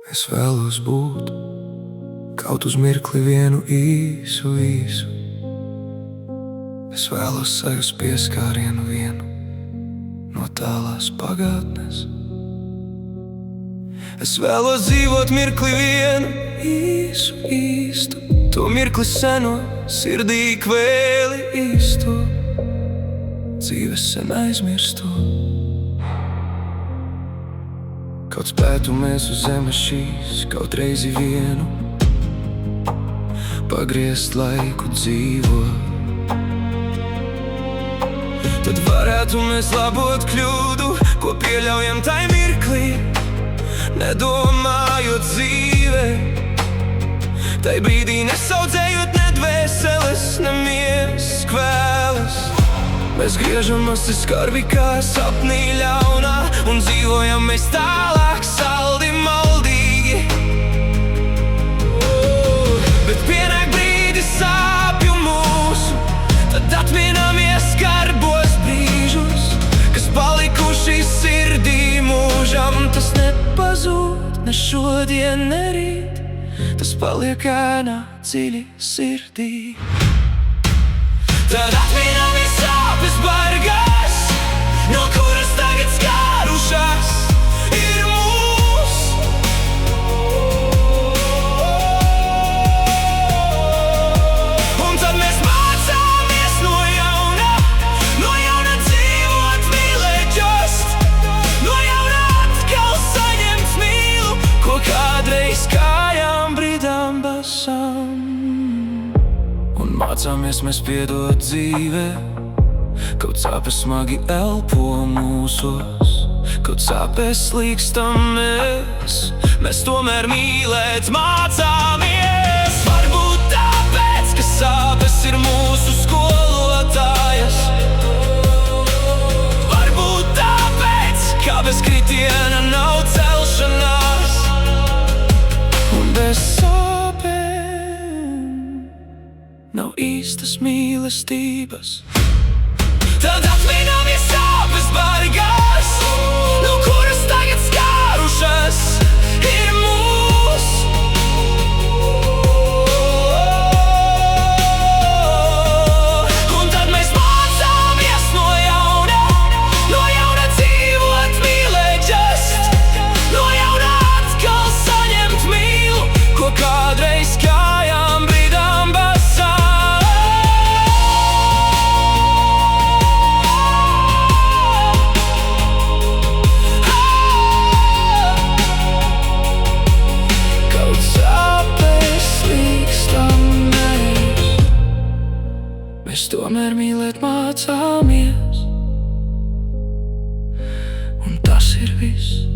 Es vēlos būt kaut uz mirkli vienu īsu. Es vēlos sajust pieskārienu vienu no tālās pagātnes. Es vēlos dzīvot mirkli vienu īstu, to mirkli seno, sirdī kvēli īsto, dzīves sen aizmirsto. Kaut spētumies uz zemes šīs, kaut reizi vienu pagriezt laiku dzīvot, tad varētu mēs labot kļūdu, ko pieļaujam tai mirklī, nedomājot dzīvē. Tai brīdī nesaudzējot ne dvēseles, ne miers kvēles. Mēs griežam asti skarbi kā sapnī ļaunā, un dzīvojam mēs tālāk saldi maldīgi. Bet pienāk brīdis sāpju mūsu, tad atminamies skarbos brīžus, kas palikuši sirdī mūžam. Tas nepazūd ne šodien, ne rīt, tas paliek ēnā dziļi sirdī. Tad atminamies sāpes bargas, no kuras tagad skārušas ir mūs. Un tad mēs mācāmies no jauna dzīvot, mīlēt just, no jauna atkal saņemt mīlu, ko kādreiz kājām brīdām basām. Un mācāmies mēs piedot dzīvē, kaut sāpes smagi elpo mūsos, kaut sāpes slīkstam mēs tomēr mīlēt mācāmies. Varbūt tāpēc, ka sāpes ir mūsu skolotājas, varbūt tāpēc, ka bez kritiena nav celšanās, un bez nav īstas mīlestības. Tad atminamies sāpes bargas, no kuras tagad skārušas ir mūs. Un tad mēs mācāmies no jauna dzīvot, mīlēt just, no jauna atkal saņemt mīlu, ko kādreiz kājām brīdām basām. Mēs tomēr mīlēt mācāmies, un tas ir viss.